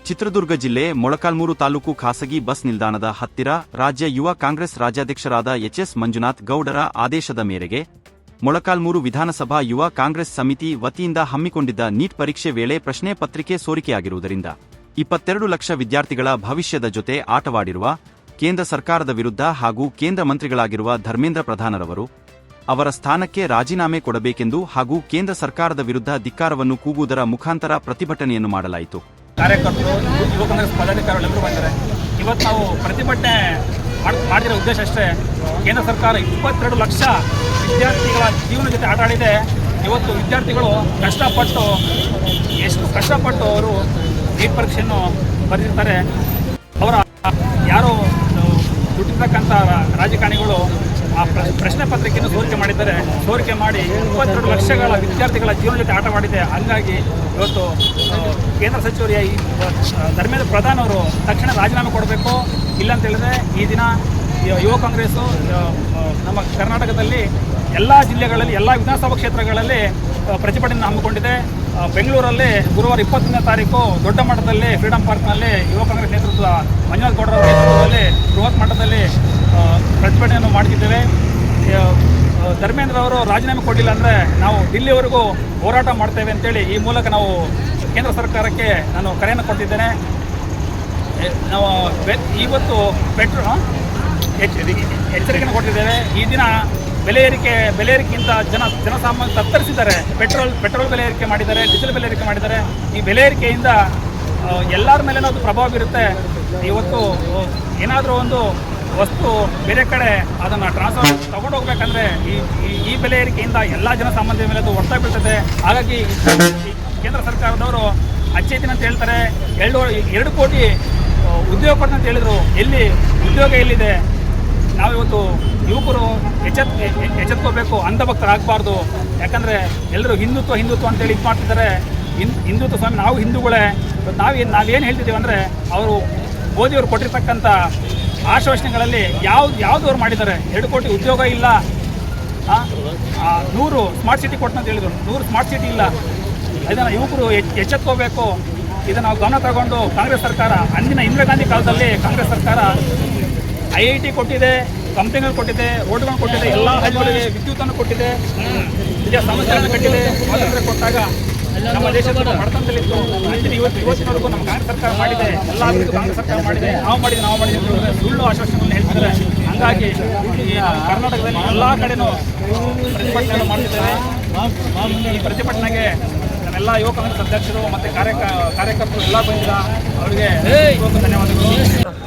ಚಿತ್ರದುರ್ಗ ಜಿಲ್ಲೆ ಮೊಳಕಾಲ್ಮೂರು ತಾಲೂಕು ಖಾಸಗಿ ಬಸ್ ನಿಲ್ದಾಣದ ಹತ್ತಿರ ರಾಜ್ಯ ಯುವ ಕಾಂಗ್ರೆಸ್ ರಾಜ್ಯಾಧ್ಯಕ್ಷರಾದ ಎಚ್ಎಸ್ ಮಂಜುನಾಥ್ ಗೌಡರ ಆದೇಶದ ಮೇರೆಗೆ ಮೊಳಕಾಲ್ಮೂರು ವಿಧಾನಸಭಾ ಯುವ ಕಾಂಗ್ರೆಸ್ ಸಮಿತಿ ವತಿಯಿಂದ ಹಮ್ಮಿಕೊಂಡಿದ್ದ ನೀಟ್ ಪರೀಕ್ಷೆ ವೇಳೆ ಪ್ರಶ್ನೆ ಪತ್ರಿಕೆ ಸೋರಿಕೆಯಾಗಿರುವುದರಿಂದ 22 ಲಕ್ಷ ವಿದ್ಯಾರ್ಥಿಗಳ ಭವಿಷ್ಯದ ಜೊತೆ ಆಟವಾಡಿರುವ ಕೇಂದ್ರ ಸರ್ಕಾರದ ವಿರುದ್ಧ ಹಾಗೂ ಕೇಂದ್ರ ಮಂತ್ರಿಗಳಾಗಿರುವ ಧರ್ಮೇಂದ್ರ ಪ್ರಧಾನರವರು ಅವರ ಸ್ಥಾನಕ್ಕೆ ರಾಜೀನಾಮೆ ಕೊಡಬೇಕೆಂದು ಹಾಗೂ ಕೇಂದ್ರ ಸರ್ಕಾರದ ವಿರುದ್ಧ ಧಿಕ್ಕಾರವನ್ನು ಕೂಗುವುದರ ಮುಖಾಂತರ ಪ್ರತಿಭಟನೆಯನ್ನು ಮಾಡಲಾಯಿತು. ಕಾರ್ಯಕರ್ತರು ಯುವ ಕಾಂಗ್ರೆಸ್ ಪದಾಧಿಕಾರಿಗಳೆಲ್ಲರೂ ಬಂದಿದ್ದಾರೆ. ಇವತ್ತು ನಾವು ಪ್ರತಿಭಟನೆ ಮಾಡಿರೋ ಉದ್ದೇಶ ಅಷ್ಟೇ, ಕೇಂದ್ರ ಸರ್ಕಾರ 22 ಲಕ್ಷ ವಿದ್ಯಾರ್ಥಿಗಳ ಜೀವನ ಜೊತೆ ಆಟ ಆಡಿದೆ. ಇವತ್ತು ವಿದ್ಯಾರ್ಥಿಗಳು ಎಷ್ಟು ಕಷ್ಟಪಟ್ಟು ಅವರು ನೀಟ್ ಪರೀಕ್ಷೆಯನ್ನು ಬರೆದಿರ್ತಾರೆ. ಅವರ ಯಾರೋ ದುಡ್ಡಿರ್ತಕ್ಕಂಥ ರಾಜಕಾರಣಿಗಳು ಆ ಪ್ರಶ್ನೆ ಪತ್ರಿಕೆಯನ್ನು ಸೋರಿಕೆ ಮಾಡಿ 22 ಲಕ್ಷಗಳ ವಿದ್ಯಾರ್ಥಿಗಳ ಜೀವನ ಜೊತೆ ಆಟವಾಡಿದೆ. ಹಂಗಾಗಿ ಇವತ್ತು ಕೇಂದ್ರ ಸಚಿವರು ಧರ್ಮೇಂದ್ರ ಪ್ರಧಾನ್ ಅವರು ತಕ್ಷಣ ರಾಜೀನಾಮೆ ಕೊಡಬೇಕು. ಇಲ್ಲ ಅಂತ ಹೇಳಿದ್ರೆ ಈ ದಿನ ಯುವ ಕಾಂಗ್ರೆಸ್ಸು ನಮ್ಮ ಕರ್ನಾಟಕದಲ್ಲಿ ಎಲ್ಲ ಜಿಲ್ಲೆಗಳಲ್ಲಿ ಎಲ್ಲ ವಿಧಾನಸಭಾ ಕ್ಷೇತ್ರಗಳಲ್ಲಿ ಪ್ರತಿಭಟನೆ ಹಮ್ಮಿಕೊಂಡಿದೆ. ಬೆಂಗಳೂರಲ್ಲಿ ಗುರುವಾರ 21ನೇ ತಾರೀಕು ದೊಡ್ಡ ಮಟ್ಟದಲ್ಲಿ ಫ್ರೀಡಂ ಪಾರ್ಕ್ನಲ್ಲಿ ಯುವ ಕಾಂಗ್ರೆಸ್ ನೇತೃತ್ವ ಮಂಜುನಾಥ್ ಗೌಡರ ನೇತೃತ್ವದಲ್ಲಿ ಬೃಹತ್ ಮಟ್ಟದಲ್ಲಿ ಪ್ರತಿಭಟನೆಯನ್ನು ಮಾಡ್ತಿದ್ದೇವೆ. ಧರ್ಮೇಂದ್ರ ಅವರು ರಾಜೀನಾಮೆ ಕೊಡಲಿಲ್ಲ ಅಂದರೆ ನಾವು ದಿಲ್ಲಿವರೆಗೂ ಹೋರಾಟ ಮಾಡ್ತೇವೆ ಅಂತೇಳಿ ಈ ಮೂಲಕ ನಾವು ಕೇಂದ್ರ ಸರ್ಕಾರಕ್ಕೆ ನಾನು ಕರೆಯನ್ನು ಕೊಟ್ಟಿದ್ದೇನೆ. ನಾವು ಇವತ್ತು ಎಚ್ಚರಿಕೆಯನ್ನು ಕೊಟ್ಟಿದ್ದೇವೆ. ಈ ದಿನ ಬೆಲೆ ಏರಿಕೆಗಿಂತ ಜನಸಾಮಾನ್ಯ ತತ್ತರಿಸಿದ್ದಾರೆ. ಪೆಟ್ರೋಲ್ ಬೆಲೆ ಏರಿಕೆ ಮಾಡಿದ್ದಾರೆ, ಡೀಸೆಲ್ ಬೆಲೆ ಏರಿಕೆ ಮಾಡಿದ್ದಾರೆ. ಈ ಬೆಲೆ ಏರಿಕೆಯಿಂದ ಎಲ್ಲರ ಮೇಲೆ ಅದು ಪ್ರಭಾವ ಬೀರುತ್ತೆ. ಇವತ್ತು ಏನಾದರೂ ಒಂದು ವಸ್ತು ಬೇರೆ ಕಡೆ ಅದನ್ನು ಟ್ರಾನ್ಸ್ಫರ್ ತಗೊಂಡು ಹೋಗ್ಬೇಕಂದ್ರೆ ಈ ಬೆಲೆ ಏರಿಕೆಯಿಂದ ಎಲ್ಲ ಜನಸಾಮಾನ್ಯರ ಮೇಲೆ ಅದು ಹೊಡೆತ ಬೀಳ್ತದೆ. ಹಾಗಾಗಿ ಕೇಂದ್ರ ಸರ್ಕಾರದವರು ಅಚ್ಚೇತಿನ ಅಂತ ಹೇಳ್ತಾರೆ. 2 ಕೋಟಿ ಉದ್ಯೋಗ ಕೊಡ್ತಾರೆ ಅಂತ ಹೇಳಿದರು. ಎಲ್ಲಿ ಉದ್ಯೋಗ ಎಲ್ಲಿದೆ? ನಾವಿವತ್ತು ಯುವಕರು ಎಚ್ಚೆತ್ಕೋಬೇಕು, ಅಂಧಭಕ್ತರಾಗಬಾರ್ದು. ಯಾಕಂದರೆ ಎಲ್ಲರೂ ಹಿಂದುತ್ವ ಅಂತೇಳಿ ಇದು ಮಾಡ್ತಿದ್ದಾರೆ. ಹಿಂದುತ್ವ ಸ್ವಾಮಿ, ನಾವು ಹಿಂದೂಗಳೇ. ನಾವೇನು ಹೇಳ್ತಿದ್ದೀವಿ ಅಂದರೆ ಅವರು ಮೋದಿಯವರು ಕೊಟ್ಟಿರ್ತಕ್ಕಂಥ ಆಶ್ವಾಸನೆಗಳಲ್ಲಿ ಯಾವ್ದು ಮಾಡಿದ್ದಾರೆ? 2 ಕೋಟಿ ಉದ್ಯೋಗ ಇಲ್ಲ, 100 ಸ್ಮಾರ್ಟ್ ಸಿಟಿ ಕೊಟ್ಟಂತ ಹೇಳಿದರು. 100 ಸ್ಮಾರ್ಟ್ ಸಿಟಿ ಇಲ್ಲ. ಇದನ್ನು ಯುವಕರು ಎಚ್ಚೆತ್ಕೋಬೇಕು. ಇದನ್ನು ನಾವು ಗಮನ ತಗೊಂಡು ಕಾಂಗ್ರೆಸ್ ಸರ್ಕಾರ, ಅಂದಿನ ಇಂದಿರಾ ಗಾಂಧಿ ಕಾಲದಲ್ಲಿ ಕಾಂಗ್ರೆಸ್ ಸರ್ಕಾರ IIT ಕೊಟ್ಟಿದೆ, ಕಂಪ್ನಿಗಳು ಕೊಟ್ಟಿದೆ, ರೋಡ್ಗಳನ್ನು ಕೊಟ್ಟಿದೆ, ಎಲ್ಲ ಹಳ್ಳಿಗಳಿಗೆ ವಿದ್ಯುತ್ತನ್ನು ಕೊಟ್ಟಿದೆ, ವಿದ್ಯಾ ಸಂಸ್ಥೆಗಳನ್ನು ಕಟ್ಟಿದೆ. ಸ್ವಾತಂತ್ರ್ಯ ಕೊಟ್ಟಾಗ ನಮ್ಮ ದೇಶದ ಬಡತನದಲ್ಲಿತ್ತು. ಅಂದಿನ ಇವತ್ತಿನವರೆಗೂ ನಮ್ಮ ಕಾಂಗ್ರೆಸ್ ಸರ್ಕಾರ ಮಾಡಿದೆ. ಎಲ್ಲ ಕಾಂಗ್ರೆಸ್ ಸರ್ಕಾರ ಮಾಡಿದೆ. ನಾವು ಮಾಡಿದೆ ಸುಳ್ಳು ಆಶ್ವಾಸನೆಗಳನ್ನು ಹೇಳ್ತಿದ್ದಾರೆ. ಹಂಗಾಗಿ ಕರ್ನಾಟಕದಲ್ಲಿ ಎಲ್ಲ ಕಡೆನೂ ಪ್ರತಿಭಟನೆಯನ್ನು ಮಾಡ್ತಿದ್ದೇವೆ. ಈ ಪ್ರತಿಭಟನೆಗೆ ನಮ್ಮೆಲ್ಲ ಯುವ ಕಾಂಗ್ರೆಸ್ ಅಧ್ಯಕ್ಷರು ಮತ್ತು ಕಾರ್ಯಕರ್ತರು ಎಲ್ಲ ಬಂದಿಲ್ಲ. ಅವರಿಗೆ ಧನ್ಯವಾದಗಳು.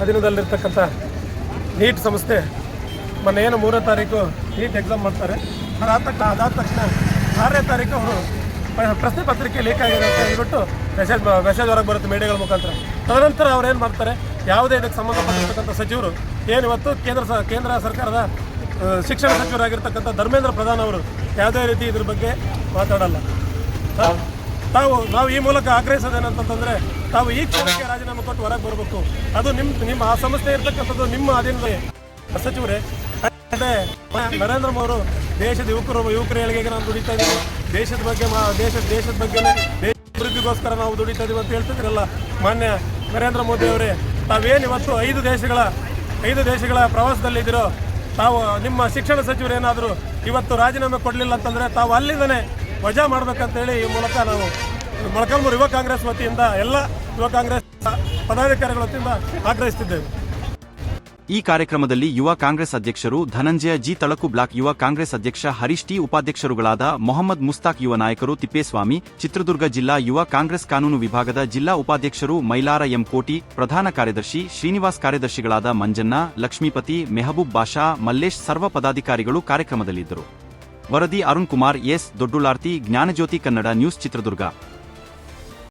ಅಧೀನದಲ್ಲಿರ್ತಕ್ಕಂಥ ನೀಟ್ ಸಂಸ್ಥೆ ಮೊನ್ನೆ ಏನು 3ನೇ ತಾರೀಕು ನೀಟ್ ಎಕ್ಸಾಮ್ ಮಾಡ್ತಾರೆ. ಅದಾದ ತಕ್ಷಣ 6ನೇ ತಾರೀಕು ಅವರು ಪ್ರಶ್ನೆ ಪತ್ರಿಕೆ ಲೀಕ್ ಆಗಿದೆ ಅಂತ ಹೇಳ್ಬಿಟ್ಟು ಮೆಸೇಜ್ ಹೊರಗೆ ಬರುತ್ತೆ ಮೀಡಿಯಾಗಳ ಮುಖಾಂತರ. ತದನಂತರ ಅವ್ರು ಏನು ಮಾಡ್ತಾರೆ, ಯಾವುದೇ ಇದಕ್ಕೆ ಸಂಬಂಧಪಟ್ಟಿರ್ತಕ್ಕಂಥ ಸಚಿವರು ಏನು ಇವತ್ತು ಕೇಂದ್ರ ಸರ್ಕಾರದ ಶಿಕ್ಷಣ ಸಚಿವರಾಗಿರ್ತಕ್ಕಂಥ ಧರ್ಮೇಂದ್ರ ಪ್ರಧಾನ್ ಅವರು ಯಾವುದೇ ರೀತಿ ಇದ್ರ ಬಗ್ಗೆ ಮಾತಾಡಲ್ಲ. ನಾವು ಈ ಮೂಲಕ ಆಗ್ರಹಿಸೋದೇನಂತಂದರೆ ತಾವು ಈ ಕ್ಷಣಕ್ಕೆ ರಾಜೀನಾಮೆ ಕೊಟ್ಟು ಹೊರಗೆ ಬರಬೇಕು. ಅದು ನಿಮ್ಮ ಆ ಸಂಸ್ಥೆ ಇರ್ತಕ್ಕಂಥದ್ದು ನಿಮ್ಮ ಅಧೀನದ ಸಚಿವರೇ. ನರೇಂದ್ರ ಮೋದಿ ದೇಶದ ಯುವಕರ ಏಳಿಗೆಗೆ ನಾವು ದುಡಿತಾ ಇದ್ದೀವಿ, ದೇಶದ ಬಗ್ಗೆ ದೇಶ ಅಭಿವೃದ್ಧಿಗೋಸ್ಕರ ನಾವು ದುಡಿತಾ ಇದೀವಿ ಅಂತ ಹೇಳ್ತಿದ್ರಲ್ಲ ಮಾನ್ಯ ನರೇಂದ್ರ ಮೋದಿ ಅವರೇ. ತಾವೇನು ಇವತ್ತು 5 ದೇಶಗಳ ಪ್ರವಾಸದಲ್ಲಿದ್ದೀರೋ, ತಾವು ನಿಮ್ಮ ಶಿಕ್ಷಣ ಸಚಿವರೇನಾದರೂ ಇವತ್ತು ರಾಜೀನಾಮೆ ಕೊಡಲಿಲ್ಲ ಅಂತಂದರೆ ತಾವು ಅಲ್ಲಿಂದನೇ ವಜಾ ಮಾಡಬೇಕಂತೇಳಿ ಈ ಮೂಲಕ ನಾವು ಮೊಳಕಾಲ್ಮೂರು ಯುವ ಕಾಂಗ್ರೆಸ್ ವತಿಯಿಂದ ಎಲ್ಲ ಯುವ ಕಾಂಗ್ರೆಸ್ ಪದಾಧಿಕಾರಿಗಳ ವತಿಯಿಂದ ಆಗ್ರಹಿಸುತ್ತಿದ್ದೇವೆ. ಈ ಕಾರ್ಯಕ್ರಮದಲ್ಲಿ ಯುವ ಕಾಂಗ್ರೆಸ್ ಅಧ್ಯಕ್ಷರು ಧನಂಜಯ ಜಿ, ತಳಕು ಬ್ಲಾಕ್ ಯುವ ಕಾಂಗ್ರೆಸ್ ಅಧ್ಯಕ್ಷ ಹರೀಶ್ ಟಿ, ಉಪಾಧ್ಯಕ್ಷರುಗಳಾದ ಮೊಹಮ್ಮದ್ ಮುಸ್ತಾಕ್, ಯುವ ನಾಯಕರು ತಿಪ್ಪೇಸ್ವಾಮಿ, ಚಿತ್ರದುರ್ಗ ಜಿಲ್ಲಾ ಯುವ ಕಾಂಗ್ರೆಸ್ ಕಾನೂನು ವಿಭಾಗದ ಜಿಲ್ಲಾ ಉಪಾಧ್ಯಕ್ಷರು ಮೈಲಾರ ಎಂ ಕೋಟಿ, ಪ್ರಧಾನ ಕಾರ್ಯದರ್ಶಿ ಶ್ರೀನಿವಾಸ್, ಕಾರ್ಯದರ್ಶಿಗಳಾದ ಮಂಜಣ್ಣ, ಲಕ್ಷ್ಮೀಪತಿ, ಮೆಹಬೂಬ್ ಬಾಷಾ, ಮಲ್ಲೇಶ್, ಸರ್ವ ಪದಾಧಿಕಾರಿಗಳು ಕಾರ್ಯಕ್ರಮದಲ್ಲಿದ್ದರು. ವರದಿ ಅರುಣ್ ಕುಮಾರ್ ಎಸ್, ದೊಡ್ಡುಳಾರ್ತಿ, ಜ್ಞಾನಜ್ಯೋತಿ ಕನ್ನಡ ನ್ಯೂಸ್, ಚಿತ್ರದುರ್ಗ.